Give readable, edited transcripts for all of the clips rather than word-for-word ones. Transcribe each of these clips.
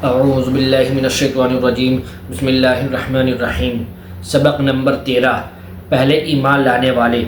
اعوذ باللہ من الشیطان الرجیم بسم اللہ الرحمن الرحیم۔ سبق نمبر 13۔ پہلے ایمان لانے والے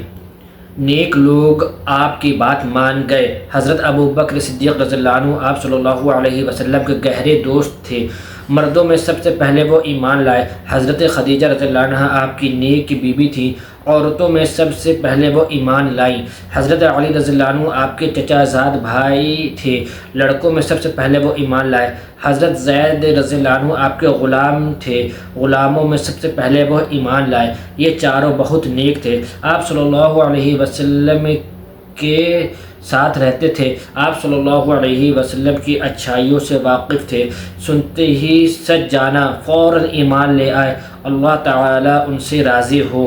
نیک لوگ آپ کی بات مان گئے۔ حضرت ابو بکر صدیق رضی اللہ عنہ آپ صلی اللہ علیہ وسلم کے گہرے دوست تھے۔ مردوں میں سب سے پہلے وہ ایمان لائے۔ حضرت خدیجہ رضی اللہ عنہ آپ کی نیک بیوی تھی۔ عورتوں میں سب سے پہلے وہ ایمان لائیں۔ حضرت علی رضی اللہ عنہ آپ کے چچا زاد بھائی تھے۔ لڑکوں میں سب سے پہلے وہ ایمان لائے۔ حضرت زید رضی اللہ عنہ آپ کے غلام تھے۔ غلاموں میں سب سے پہلے وہ ایمان لائے۔ یہ چاروں بہت نیک تھے۔ آپ صلی اللہ علیہ وسلم کے ساتھ رہتے تھے۔ آپ صلی اللہ علیہ وسلم کی اچھائیوں سے واقف تھے۔ سنتے ہی سچ جانا، فوراً ایمان لے آئے۔ اللہ تعالیٰ ان سے راضی ہو۔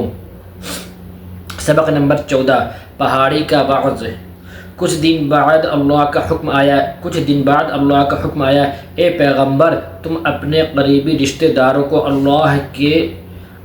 سبق نمبر 14۔ پہاڑی کا وعظ۔ کچھ دن بعد اللہ کا حکم آیا، اے پیغمبر، تم اپنے قریبی رشتہ داروں کو اللہ کے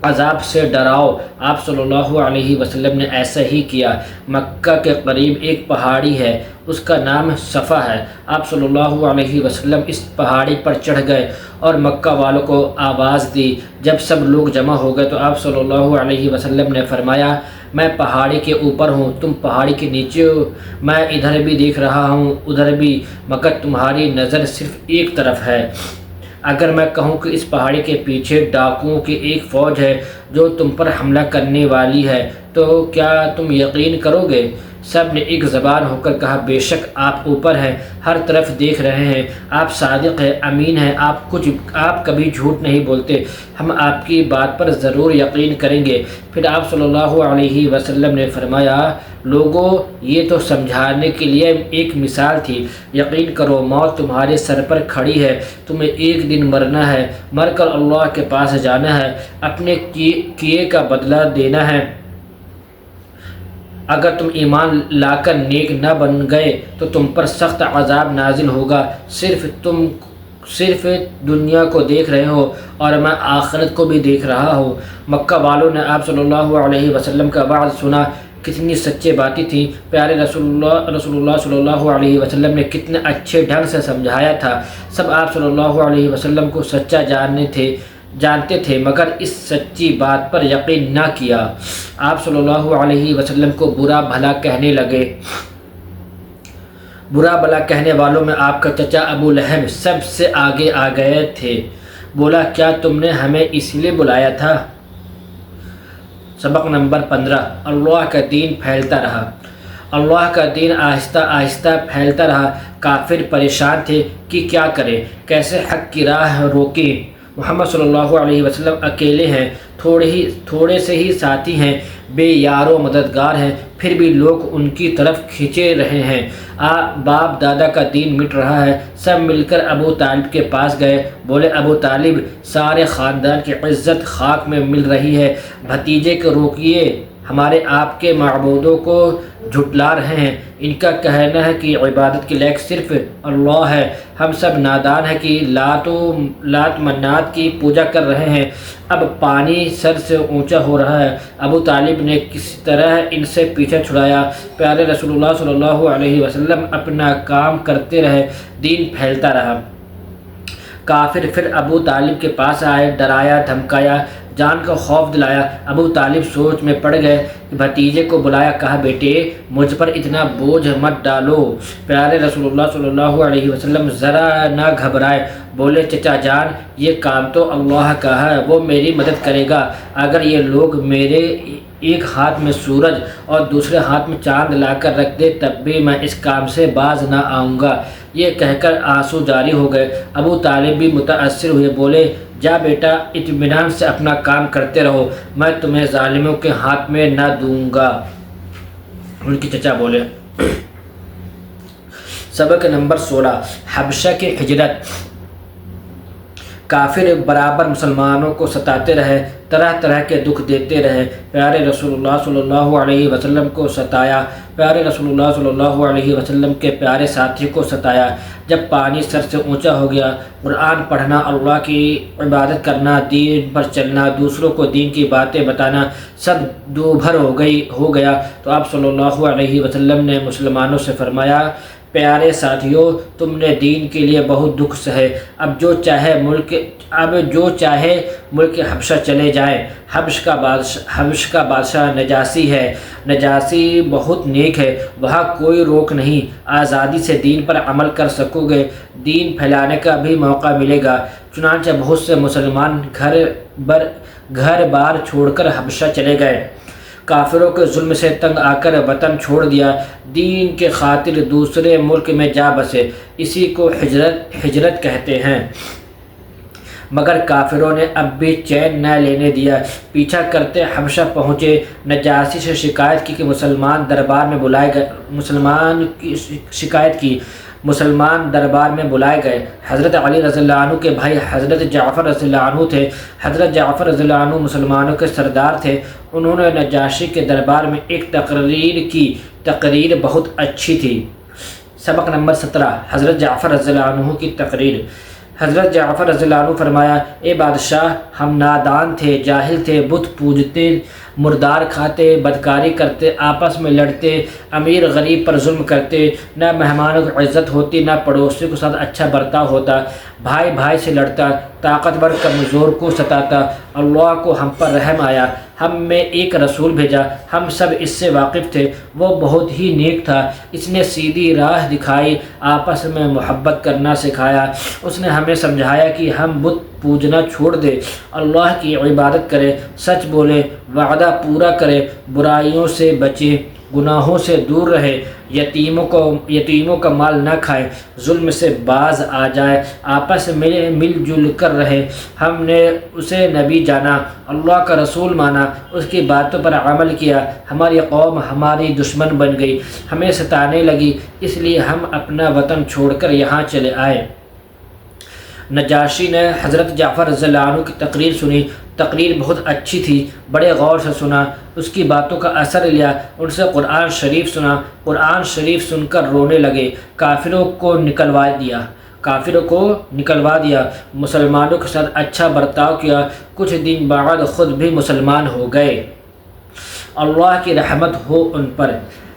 عذاب سے ڈراؤ۔ آپ صلی اللہ علیہ وسلم نے ایسا ہی کیا۔ مکہ کے قریب ایک پہاڑی ہے، اس کا نام صفا ہے۔ آپ صلی اللہ علیہ وسلم اس پہاڑی پر چڑھ گئے اور مکہ والوں کو آواز دی۔ جب سب لوگ جمع ہو گئے تو آپ صلی اللہ علیہ وسلم نے فرمایا، میں پہاڑی کے اوپر ہوں، تم پہاڑی کے نیچے ہو۔ میں ادھر بھی دیکھ رہا ہوں، ادھر بھی، مگر تمہاری نظر صرف ایک طرف ہے۔ اگر میں کہوں کہ اس پہاڑی کے پیچھے ڈاکوؤں کی ایک فوج ہے جو تم پر حملہ کرنے والی ہے تو کیا تم یقین کرو گے؟ سب نے ایک زبان ہو کر کہا، بے شک آپ اوپر ہیں، ہر طرف دیکھ رہے ہیں، آپ صادق ہیں، امین ہیں، آپ کبھی جھوٹ نہیں بولتے، ہم آپ کی بات پر ضرور یقین کریں گے۔ پھر آپ صلی اللہ علیہ وسلم نے فرمایا، لوگوں، یہ تو سمجھانے کے لیے ایک مثال تھی، یقین کرو موت تمہارے سر پر کھڑی ہے، تمہیں ایک دن مرنا ہے، مر کر اللہ کے پاس جانا ہے، اپنے کیے کا بدلہ دینا ہے۔ اگر تم ایمان لا کر نیک نہ بن گئے تو تم پر سخت عذاب نازل ہوگا۔ تم صرف دنیا کو دیکھ رہے ہو اور میں آخرت کو بھی دیکھ رہا ہوں۔ مکہ والوں نے آپ صلی اللہ علیہ وسلم کا وعظ سنا، کتنی سچی باتیں تھیں۔ پیارے رسول اللہ صلی اللہ علیہ وسلم نے کتنے اچھے ڈھنگ سے سمجھایا تھا۔ سب آپ صلی اللہ علیہ وسلم کو سچا جانتے تھے مگر اس سچی بات پر یقین نہ کیا۔ آپ صلی اللہ علیہ وسلم کو برا بھلا کہنے لگے۔ برا بھلا کہنے والوں میں آپ کا چچا ابو لہب سب سے آگے آ گئے تھے۔ بولا، کیا تم نے ہمیں اس لیے بلایا تھا؟ سبق نمبر 15۔ اللہ کا دین پھیلتا رہا۔ اللہ کا دین آہستہ آہستہ پھیلتا رہا۔ کافر پریشان تھے کہ کیا کریں، کیسے حق کی راہ روکیں۔ محمد صلی اللہ علیہ وسلم اکیلے ہیں، تھوڑے سے ہی ساتھی ہیں، بے یار و مددگار ہیں، پھر بھی لوگ ان کی طرف کھینچے رہے ہیں۔ باپ دادا کا دین مٹ رہا ہے۔ سب مل کر ابو طالب کے پاس گئے۔ بولے، ابو طالب، سارے خاندان کی عزت خاک میں مل رہی ہے، بھتیجے کو روکیے، ہمارے آپ کے معبودوں کو جھٹلا رہے ہیں، ان کا کہنا ہے کہ عبادت کے لائق صرف اللہ ہے، ہم سب نادان ہیں کہ لات منات کی پوجا کر رہے ہیں۔ اب پانی سر سے اونچا ہو رہا ہے۔ ابو طالب نے کسی طرح ان سے پیچھا چھڑایا۔ پیارے رسول اللہ صلی اللہ علیہ وسلم اپنا کام کرتے رہے، دین پھیلتا رہا۔ کافر پھر ابو طالب کے پاس آئے، ڈرایا دھمکایا، جان کا خوف دلایا۔ ابو طالب سوچ میں پڑ گئے، بھتیجے کو بلایا، کہا، بیٹے، مجھ پر اتنا بوجھ مت ڈالو۔ پیارے رسول اللہ صلی اللہ علیہ وسلم ذرا نہ گھبرائے، بولے، چچا جان، یہ کام تو اللہ کا ہے، وہ میری مدد کرے گا۔ اگر یہ لوگ میرے ایک ہاتھ میں سورج اور دوسرے ہاتھ میں چاند لا کر رکھ دے تب بھی میں اس کام سے باز نہ آؤں گا۔ یہ کہہ کر آنسو جاری ہو گئے۔ ابو طالب بھی متاثر ہوئے، بولے، جا بیٹا، اطمینان سے اپنا کام کرتے رہو، میں تمہیں ظالموں کے ہاتھ میں نہ دوں گا۔ ان کے چچا بولے۔ سبق نمبر 16۔ حبشہ کی ہجرت۔ کافر برابر مسلمانوں کو ستاتے رہے، طرح طرح کے دکھ دیتے رہے۔ پیارے رسول اللہ صلی اللہ علیہ وسلم کو ستایا، پیارے رسول اللہ صلی اللہ علیہ وسلم کے پیارے ساتھی کو ستایا۔ جب پانی سر سے اونچا ہو گیا، قرآن پڑھنا، اللہ کی عبادت کرنا، دین پر چلنا، دوسروں کو دین کی باتیں بتانا سب دوبھر ہو گیا تو آپ صلی اللہ علیہ وسلم نے مسلمانوں سے فرمایا، پیارے ساتھیوں، تم نے دین کے لیے بہت دکھ سہے، اب جو چاہے ملک حبشہ چلے جائیں۔ حبش کا بادشاہ نجاشی ہے، نجاشی بہت نیک ہے، وہاں کوئی روک نہیں، آزادی سے دین پر عمل کر سکو گے، دین پھیلانے کا بھی موقع ملے گا۔ چنانچہ بہت سے مسلمان گھر بار چھوڑ کر حبشہ چلے گئے، کافروں کے ظلم سے تنگ آ کر وطن چھوڑ دیا، دین کے خاطر دوسرے ملک میں جا بسے، اسی کو ہجرت کہتے ہیں۔ مگر کافروں نے اب بھی چین نہ لینے دیا، پیچھا کرتے حبشہ پہنچے، نجاشی سے شکایت کی کہ مسلمان دربار میں بلائے گئے۔ حضرت علی رضی اللہ عنہ کے بھائی حضرت جعفر رضی اللہ عنہ تھے۔ حضرت جعفر رضی اللہ عنہ مسلمانوں کے سردار تھے۔ انہوں نے نجاشی کے دربار میں ایک تقریر کی، تقریر بہت اچھی تھی۔ سبق نمبر 17 حضرت جعفر رضی اللہ عنہ کی تقریر۔ حضرت جعفر رضی اللہ عنہ فرمایا، اے بادشاہ، ہم نادان تھے، جاہل تھے، بت پوجتے، مردار کھاتے، بدکاری کرتے، آپس میں لڑتے، امیر غریب پر ظلم کرتے، نہ مہمانوں کی عزت ہوتی، نہ پڑوسیوں کے ساتھ اچھا برتاؤ ہوتا، بھائی بھائی سے لڑتا، طاقتور کمزور کو ستاتا۔ اللہ کو ہم پر رحم آیا، ہم میں ایک رسول بھیجا، ہم سب اس سے واقف تھے، وہ بہت ہی نیک تھا، اس نے سیدھی راہ دکھائی، آپس میں محبت کرنا سکھایا، اس نے ہمیں سمجھایا کہ ہم بت پوجنا چھوڑ دے، اللہ کی عبادت کرے، سچ بولے، وعدہ پورا کرے، برائیوں سے بچے، گناہوں سے دور رہے، یتیموں کا مال نہ کھائے، ظلم سے باز آ جائے، آپس میں مل جل کر رہے۔ ہم نے اسے نبی جانا، اللہ کا رسول مانا، اس کی باتوں پر عمل کیا، ہماری قوم ہماری دشمن بن گئی، ہمیں ستانے لگی، اس لیے ہم اپنا وطن چھوڑ کر یہاں چلے آئے۔ نجاشی نے حضرت جعفر رضی اللہ عنہ کی تقریر سنی، تقریر بہت اچھی تھی، بڑے غور سے سنا، اس کی باتوں کا اثر لیا، ان سے قرآن شریف سنا، قرآن شریف سن کر رونے لگے، کافروں کو نکلوا دیا، مسلمانوں کے ساتھ اچھا برتاؤ کیا، کچھ دن بعد خود بھی مسلمان ہو گئے۔ اللہ کی رحمت ہو ان پر۔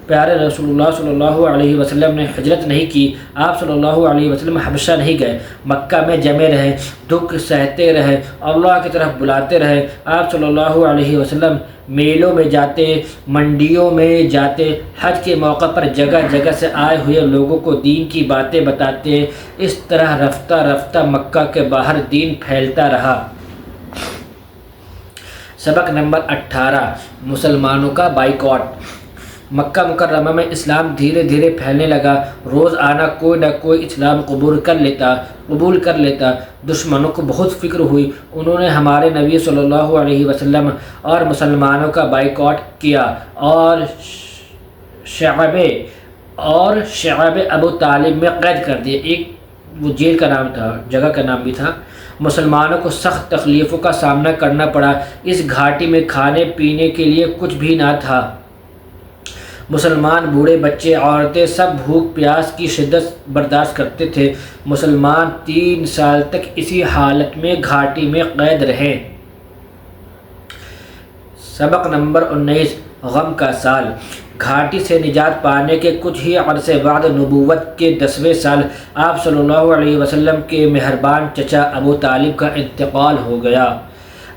پیارے رسول اللہ صلی اللہ علیہ وسلم نے ہجرت نہیں کی، آپ صلی اللہ علیہ وسلم حبشہ نہیں گئے، مکہ میں جمے رہے، دکھ سہتے رہے، اللہ کی طرف بلاتے رہے۔ آپ صلی اللہ علیہ وسلم میلوں میں جاتے، منڈیوں میں جاتے، حج کے موقع پر جگہ جگہ سے آئے ہوئے لوگوں کو دین کی باتیں بتاتے، اس طرح رفتہ رفتہ مکہ کے باہر دین پھیلتا رہا۔ سبق نمبر 18 مسلمانوں کا بائیکاٹ۔ مکہ مکرمہ میں اسلام دھیرے دھیرے پھیلنے لگا، روز آنا کوئی نہ کوئی اسلام قبول کر لیتا، دشمنوں کو بہت فکر ہوئی، انہوں نے ہمارے نبی صلی اللہ علیہ وسلم اور مسلمانوں کا بائیکاٹ کیا اور شعب ابو طالب میں قید کر دیا، ایک وہ جیل کا نام تھا، جگہ کا نام بھی تھا۔ مسلمانوں کو سخت تکلیفوں کا سامنا کرنا پڑا، اس گھاٹی میں کھانے پینے کے لیے کچھ بھی نہ تھا، مسلمان بوڑھے بچے عورتیں سب بھوک پیاس کی شدت برداشت کرتے تھے۔ مسلمان 3 سال تک اسی حالت میں گھاٹی میں قید رہے۔ سبق نمبر 19 غم کا سال۔ گھاٹی سے نجات پانے کے کچھ ہی عرصے بعد نبوت کے 10ویں سال آپ صلی اللہ علیہ وسلم کے مہربان چچا ابو طالب کا انتقال ہو گیا۔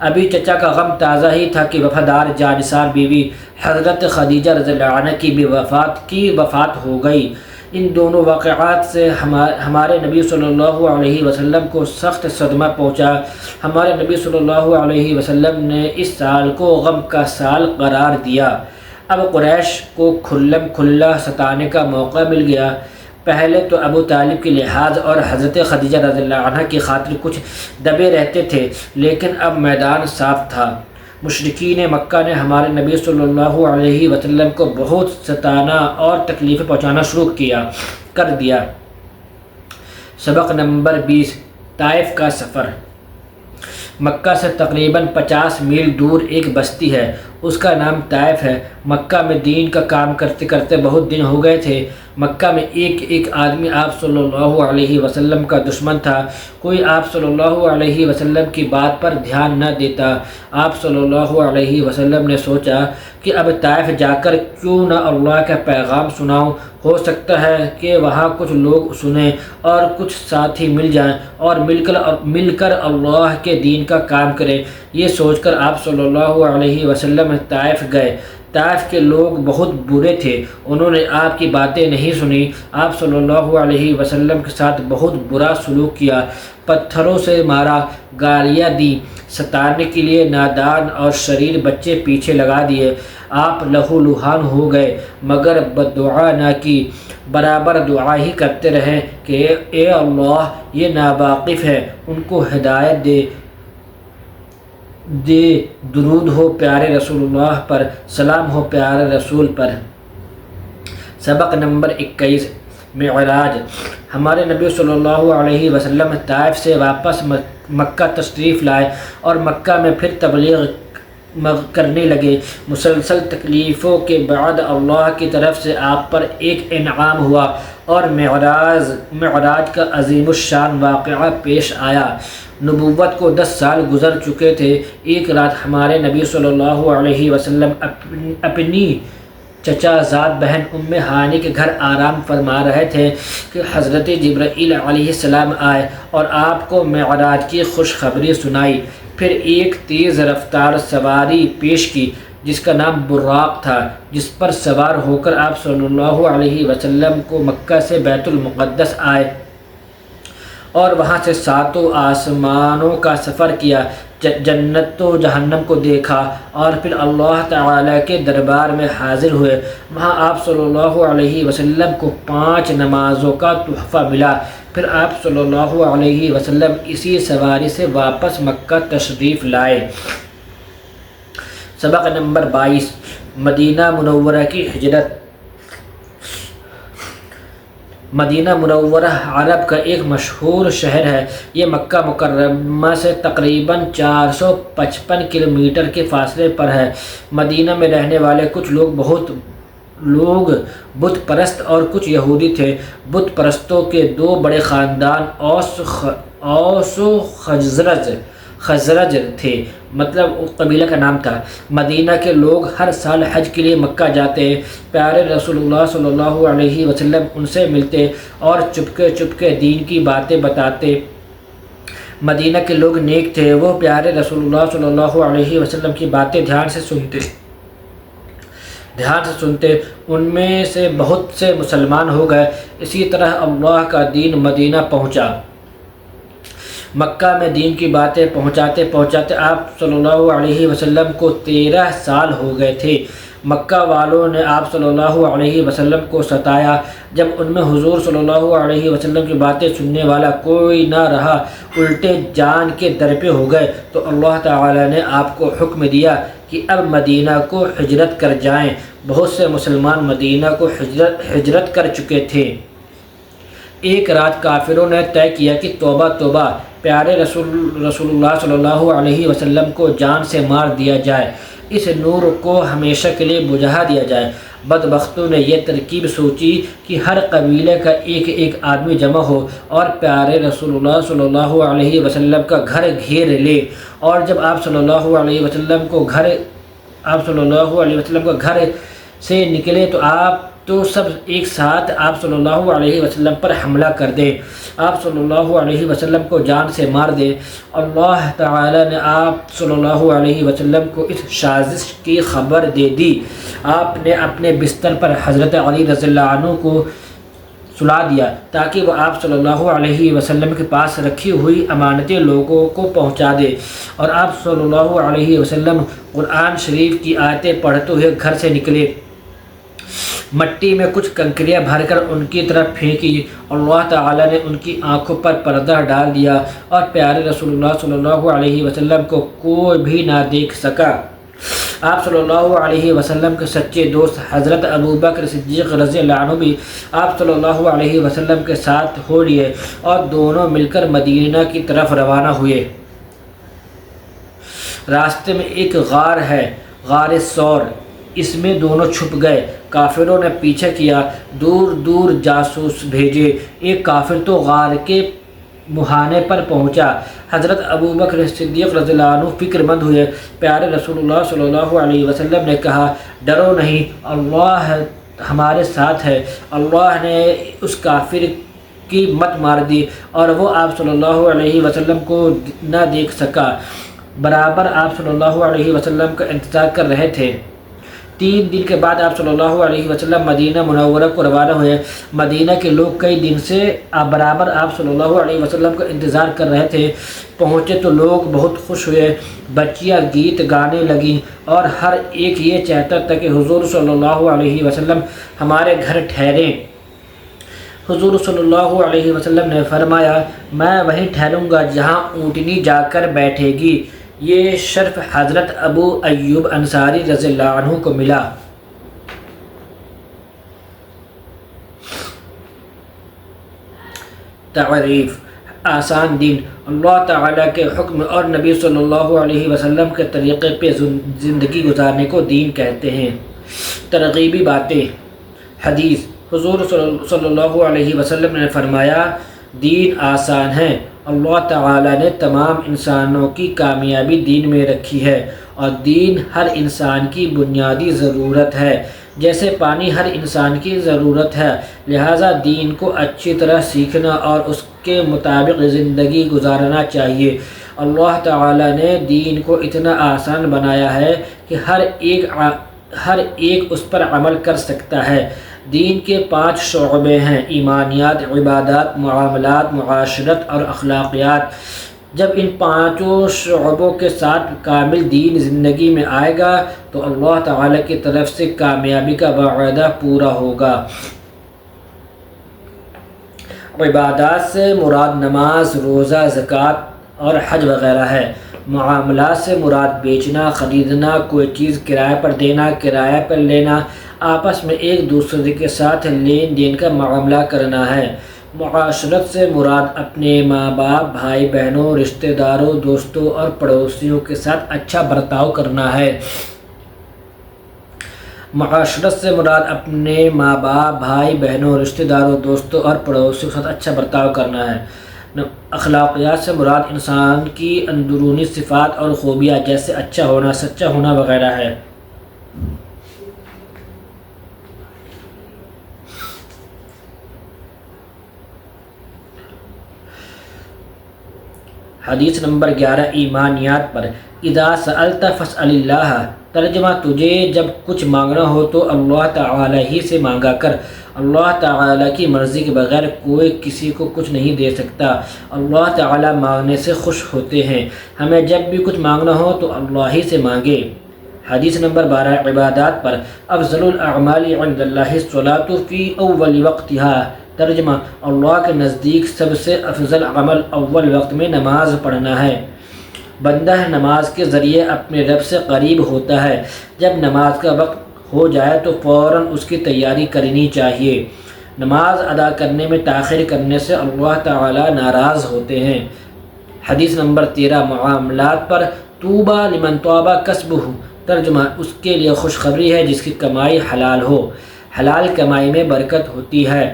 ابھی چچا کا غم تازہ ہی تھا کہ وفادار جانثار بیوی حضرت خدیجہ رضی اللہ عنہ کی وفات ہو گئی۔ ان دونوں واقعات سے ہمارے نبی صلی اللہ علیہ وسلم کو سخت صدمہ پہنچا۔ ہمارے نبی صلی اللہ علیہ وسلم نے اس سال کو غم کا سال قرار دیا۔ اب قریش کو کھلم کھلا ستانے کا موقع مل گیا۔ پہلے تو ابو طالب کے لحاظ اور حضرت خدیجہ رضی اللہ عنہ کی خاطر کچھ دبے رہتے تھے، لیکن اب میدان صاف تھا۔ مشرکین مکہ نے ہمارے نبی صلی اللہ علیہ وسلم کو بہت ستانا اور تکلیفیں پہنچانا شروع کر دیا۔ سبق نمبر 20 طائف کا سفر۔ مکہ سے تقریباً 50 میل دور ایک بستی ہے، اس کا نام طائف ہے۔ مکہ میں دین کا کام کرتے کرتے بہت دن ہو گئے تھے۔ مکہ میں ایک آدمی آپ صلی اللہ علیہ وسلم کا دشمن تھا۔ کوئی آپ صلی اللہ علیہ وسلم کی بات پر دھیان نہ دیتا۔ آپ صلی اللہ علیہ وسلم نے سوچا کہ اب طائف جا کر کیوں نہ اللہ کا پیغام سناؤں، ہو سکتا ہے کہ وہاں کچھ لوگ سنیں اور کچھ ساتھی مل جائیں اور مل کر اللہ کے دین کا کام کریں۔ یہ سوچ کر آپ صلی اللہ علیہ وسلم طائف گئے۔ طائف کے لوگ بہت برے تھے، انہوں نے آپ کی باتیں نہیں سنی۔ آپ صلی اللہ علیہ وسلم کے ساتھ بہت برا سلوک کیا، پتھروں سے مارا، گالیاں دی، ستانے کے لیے نادان اور شریر بچے پیچھے لگا دیے۔ آپ لہو لہان ہو گئے مگر بددعا نہ کی، برابر دعا ہی کرتے رہے کہ اے اللہ یہ ناواقف ہے، ان کو ہدایت دے۔ درود ہو پیارے رسول اللہ پر، سلام ہو پیارے رسول پر۔ سبق نمبر 21 معراج۔ ہمارے نبی صلی اللہ علیہ وسلم طائف سے واپس مکہ تشریف لائے اور مکہ میں پھر تبلیغ کرنے لگے۔ مسلسل تکلیفوں کے بعد اللہ کی طرف سے آپ پر ایک انعام ہوا اور معراج کا عظیم الشان واقعہ پیش آیا۔ نبوت کو 10 سال گزر چکے تھے۔ ایک رات ہمارے نبی صلی اللہ علیہ وسلم اپنی چچا زاد بہن ام ہانی کے گھر آرام فرما رہے تھے کہ حضرت جبرائیل علیہ السلام آئے اور آپ کو معراج کی خوشخبری سنائی۔ پھر ایک تیز رفتار سواری پیش کی جس کا نام براق تھا، جس پر سوار ہو کر آپ صلی اللہ علیہ وسلم کو مکہ سے بیت المقدس آئے اور وہاں سے 7 آسمانوں کا سفر کیا، جنت و جہنم کو دیکھا اور پھر اللہ تعالیٰ کے دربار میں حاضر ہوئے۔ وہاں آپ صلی اللہ علیہ وسلم کو 5 نمازوں کا تحفہ ملا۔ پھر آپ صلی اللہ علیہ وسلم اسی سواری سے واپس مکہ تشریف لائے۔ سبق نمبر 22 مدینہ منورہ کی ہجرت۔ مدینہ منورہ عرب کا ایک مشہور شہر ہے۔ یہ مکہ مکرمہ سے تقریباً 455 کلومیٹر کے فاصلے پر ہے۔ مدینہ میں رہنے والے کچھ لوگ بت پرست اور کچھ یہودی تھے۔ بت پرستوں کے 2 بڑے خاندان اوس و خزرج تھے، مطلب قبیلہ کا نام تھا۔ مدینہ کے لوگ ہر سال حج کے لیے مکہ جاتے، پیارے رسول اللہ صلی اللہ علیہ وسلم ان سے ملتے اور چپکے دین کی باتیں بتاتے۔ مدینہ کے لوگ نیک تھے، وہ پیارے رسول اللہ صلی اللہ علیہ وسلم کی باتیں دھیان سے سنتے، ان میں سے بہت سے مسلمان ہو گئے۔ اسی طرح اللہ کا دین مدینہ پہنچا۔ مکہ میں دین کی باتیں پہنچاتے آپ صلی اللہ علیہ وسلم کو 13 سال ہو گئے تھے۔ مکہ والوں نے آپ صلی اللہ علیہ وسلم کو ستایا۔ جب ان میں حضور صلی اللہ علیہ وسلم کی باتیں سننے والا کوئی نہ رہا، الٹے جان کے درپے ہو گئے، تو اللہ تعالی نے آپ کو حکم دیا کہ اب مدینہ کو ہجرت کر جائیں۔ بہت سے مسلمان مدینہ کو ہجرت کر چکے تھے۔ ایک رات کافروں نے طے کیا کہ توبہ پیارے رسول اللہ صلی اللہ علیہ وسلم کو جان سے مار دیا جائے، اس نور کو ہمیشہ کے لیے بجھا دیا جائے۔ بدبختوں نے یہ ترکیب سوچی کہ ہر قبیلے کا ایک آدمی جمع ہو اور پیارے رسول اللہ صلی اللہ علیہ وسلم کا گھر گھیر لے، اور جب آپ صلی اللہ علیہ وسلم کو گھر سے نکلے تو سب ایک ساتھ آپ صلی اللہ علیہ وسلم پر حملہ کر دیں، آپ صلی اللہ علیہ وسلم کو جان سے مار دیں۔ اللہ تعالی نے آپ صلی اللہ علیہ وسلم کو اس سازش کی خبر دے دی۔ آپ نے اپنے بستر پر حضرت علی رضی اللہ عنہ کو سلا دیا تاکہ وہ آپ صلی اللہ علیہ وسلم کے پاس رکھی ہوئی امانتیں لوگوں کو پہنچا دے، اور آپ صلی اللہ علیہ وسلم قرآن شریف کی آیتیں پڑھتے ہوئے گھر سے نکلے۔ مٹی میں کچھ کنکریاں بھر کر ان کی طرف پھینکی، اللہ تعالی نے ان کی آنکھوں پر پردہ ڈال دیا اور پیارے رسول اللہ صلی اللہ علیہ وسلم کو کوئی بھی نہ دیکھ سکا۔ آپ صلی اللہ علیہ وسلم کے سچے دوست حضرت ابوبکر صدیق رضی اللہ عنہ بھی آپ صلی اللہ علیہ وسلم کے ساتھ ہو لیے اور دونوں مل کر مدینہ کی طرف روانہ ہوئے۔ راستے میں ایک غار ہے، غار ثور، اس میں دونوں چھپ گئے۔ کافروں نے پیچھے کیا، دور دور جاسوس بھیجے، ایک کافر تو غار کے مہانے پر پہنچا۔ حضرت ابو بکر صدیق رضی اللہ عنہ فکر مند ہوئے۔ پیارے رسول اللہ صلی اللہ علیہ وسلم نے کہا، ڈرو نہیں، اللہ ہمارے ساتھ ہے۔ اللہ نے اس کافر کی مت مار دی اور وہ آپ صلی اللہ علیہ وسلم کو نہ دیکھ سکا۔ برابر آپ صلی اللہ علیہ وسلم کا انتظار کر رہے تھے۔ 3 دن کے بعد آپ صلی اللہ علیہ وسلم مدینہ منورہ کو روانہ ہوئے۔ مدینہ کے لوگ کئی دن سے برابر آپ صلی اللہ علیہ وسلم کا انتظار کر رہے تھے۔ پہنچے تو لوگ بہت خوش ہوئے، بچیاں گیت گانے لگیں اور ہر ایک یہ چاہتا تھا کہ حضور صلی اللہ علیہ وسلم ہمارے گھر ٹھہریں۔ حضور صلی اللہ علیہ وسلم نے فرمایا، میں وہیں ٹھہروں گا جہاں اونٹنی جا کر بیٹھے گی۔ یہ شرف حضرت ابو ایوب انصاری رضی اللہ عنہ کو ملا۔ تعریف: آسان دین اللہ تعالیٰ کے حکم اور نبی صلی اللہ علیہ وسلم کے طریقے پہ زندگی گزارنے کو دین کہتے ہیں۔ ترغیبی باتیں: حدیث: حضور صلی اللہ علیہ وسلم نے فرمایا، دین آسان ہے۔ اللہ تعالیٰ نے تمام انسانوں کی کامیابی دین میں رکھی ہے، اور دین ہر انسان کی بنیادی ضرورت ہے، جیسے پانی ہر انسان کی ضرورت ہے۔ لہٰذا دین کو اچھی طرح سیکھنا اور اس کے مطابق زندگی گزارنا چاہیے۔ اللہ تعالیٰ نے دین کو اتنا آسان بنایا ہے کہ ہر ایک اس پر عمل کر سکتا ہے۔ دین کے 5 شعبے ہیں: ایمانیات، عبادات، معاملات، معاشرت اور اخلاقیات۔ جب ان 5 شعبوں کے ساتھ کامل دین زندگی میں آئے گا تو اللہ تعالیٰ کی طرف سے کامیابی کا وعدہ پورا ہوگا۔ عبادات سے مراد نماز، روزہ، زکوٰۃ اور حج وغیرہ ہے۔ معاملات سے مراد بیچنا، خریدنا، کوئی چیز کرائے پر دینا، کرایہ پر لینا، آپس میں ایک دوسرے کے ساتھ لین دین کا معاملہ کرنا ہے۔ معاشرت سے مراد اپنے ماں باپ، بھائی بہنوں، رشتہ داروں، دوستوں اور پڑوسیوں کے ساتھ اچھا برتاؤ کرنا ہے۔ معاشرت سے مراد اپنے ماں باپ، بھائی بہنوں، رشتہ داروں، دوستوں اور پڑوسیوں کے ساتھ اچھا برتاؤ کرنا ہے۔ اخلاقیات سے مراد انسان کی اندرونی صفات اور خوبیاں، جیسے اچھا ہونا، سچا ہونا وغیرہ ہے۔ حدیث نمبر 11 ایمانیات پر: اذا سألت فاسأل اللہ۔ ترجمہ: تجھے جب کچھ مانگنا ہو تو اللہ تعالیٰ ہی سے مانگا کر۔ اللہ تعالیٰ کی مرضی کے بغیر کوئی کسی کو کچھ نہیں دے سکتا۔ اللہ تعالیٰ مانگنے سے خوش ہوتے ہیں۔ ہمیں جب بھی کچھ مانگنا ہو تو اللہ ہی سے مانگے۔ حدیث نمبر 12 عبادات پر: افضل الاعمال عند اللہ الصلاۃ فی اول وقتها۔ ترجمہ: اللہ کے نزدیک سب سے افضل عمل اول وقت میں نماز پڑھنا ہے۔ بندہ نماز کے ذریعے اپنے رب سے قریب ہوتا ہے۔ جب نماز کا وقت ہو جائے تو فوراً اس کی تیاری کرنی چاہیے۔ نماز ادا کرنے میں تاخیر کرنے سے اللہ تعالیٰ ناراض ہوتے ہیں۔ حدیث نمبر 13 معاملات پر: طوبیٰ لمن طاب کسبہ۔ ترجمہ: اس کے لیے خوشخبری ہے جس کی کمائی حلال ہو۔ حلال کمائی میں برکت ہوتی ہے۔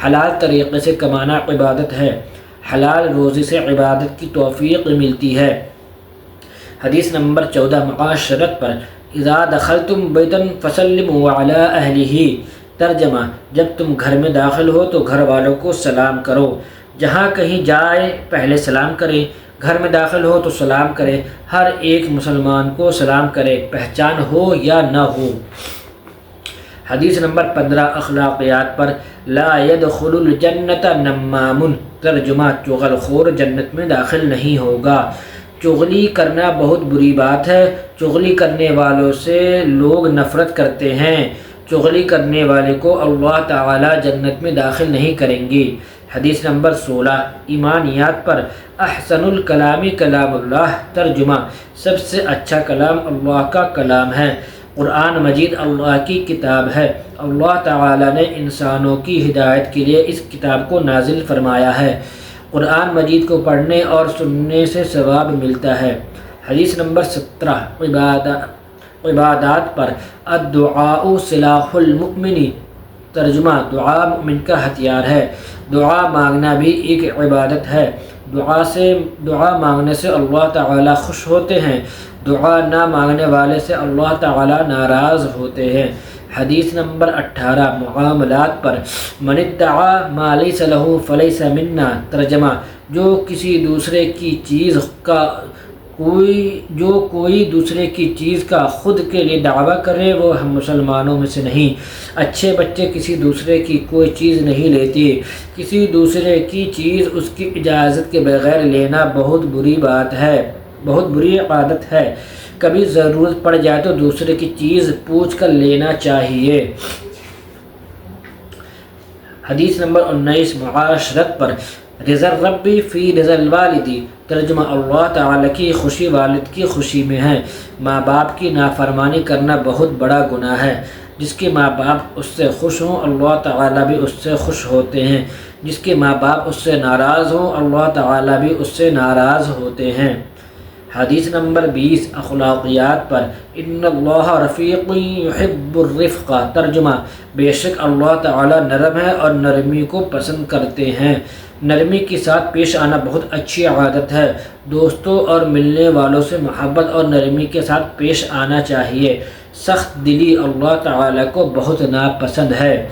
حلال طریقے سے کمانا عبادت ہے۔ حلال روزی سے عبادت کی توفیق ملتی ہے۔ حدیث نمبر 14 معاشرت پر: اذا دخلتم بیتا فسلموا علی اہلہ۔ ترجمہ: جب تم گھر میں داخل ہو تو گھر والوں کو سلام کرو۔ جہاں کہیں جائے پہلے سلام کرے۔ گھر میں داخل ہو تو سلام کرے۔ ہر ایک مسلمان کو سلام کرے، پہچان ہو یا نہ ہو۔ حدیث نمبر 15 اخلاقیات پر: لا يدخل الجنۃ نمام۔ ترجمہ: چغل خور جنت میں داخل نہیں ہوگا۔ چغلی کرنا بہت بری بات ہے۔ چغلی کرنے والوں سے لوگ نفرت کرتے ہیں۔ چغلی کرنے والے کو اللہ تعالی جنت میں داخل نہیں کریں گے۔ حدیث نمبر 16 ایمانیات پر: احسن الکلام کلام اللہ۔ ترجمہ: سب سے اچھا کلام اللہ کا کلام ہے۔ قرآن مجید اللہ کی کتاب ہے۔ اللہ تعالی نے انسانوں کی ہدایت کے لیے اس کتاب کو نازل فرمایا ہے۔ قرآن مجید کو پڑھنے اور سننے سے ثواب ملتا ہے۔ حدیث نمبر 17 عبادات پر۔ الدعاء سلاح المؤمن، ترجمہ دعا مومن کا ہتھیار ہے۔ دعا مانگنا بھی ایک عبادت ہے۔ دعا مانگنے سے اللہ تعالی خوش ہوتے ہیں، دعا نہ مانگنے والے سے اللہ تعالی ناراض ہوتے ہیں۔ حدیث نمبر 18 معاملات پر۔ من ادعا ما لیس لہ فلیس منا، ترجمہ جو کوئی دوسرے کی چیز کا خود کے لیے دعویٰ کرے وہ ہم مسلمانوں میں سے نہیں۔ اچھے بچے کسی دوسرے کی کوئی چیز نہیں لیتے۔ کسی دوسرے کی چیز اس کی اجازت کے بغیر لینا بہت بری بات ہے، بہت بری عادت ہے۔ کبھی ضرورت پڑ جائے تو دوسرے کی چیز پوچھ کر لینا چاہیے۔ حدیث نمبر 19 معاشرت پر۔ رضا الربی فی رضا الوالدی، ترجمہ اللہ تعالیٰ کی خوشی والد کی خوشی میں ہے۔ ماں باپ کی نافرمانی کرنا بہت بڑا گناہ ہے۔ جس کے ماں باپ اس سے خوش ہوں اللہ تعالیٰ بھی اس سے خوش ہوتے ہیں، جس کے ماں باپ اس سے ناراض ہوں اللہ تعالیٰ بھی اس سے ناراض ہوتے ہیں۔ حدیث نمبر 20 اخلاقیات پر۔ ان اللہ رفیق یحب الرفق، ترجمہ بے شک اللہ تعالی نرم ہے اور نرمی کو پسند کرتے ہیں۔ نرمی کے ساتھ پیش آنا بہت اچھی عادت ہے۔ دوستوں اور ملنے والوں سے محبت اور نرمی کے ساتھ پیش آنا چاہیے۔ سخت دلی اللہ تعالی کو بہت ناپسند ہے۔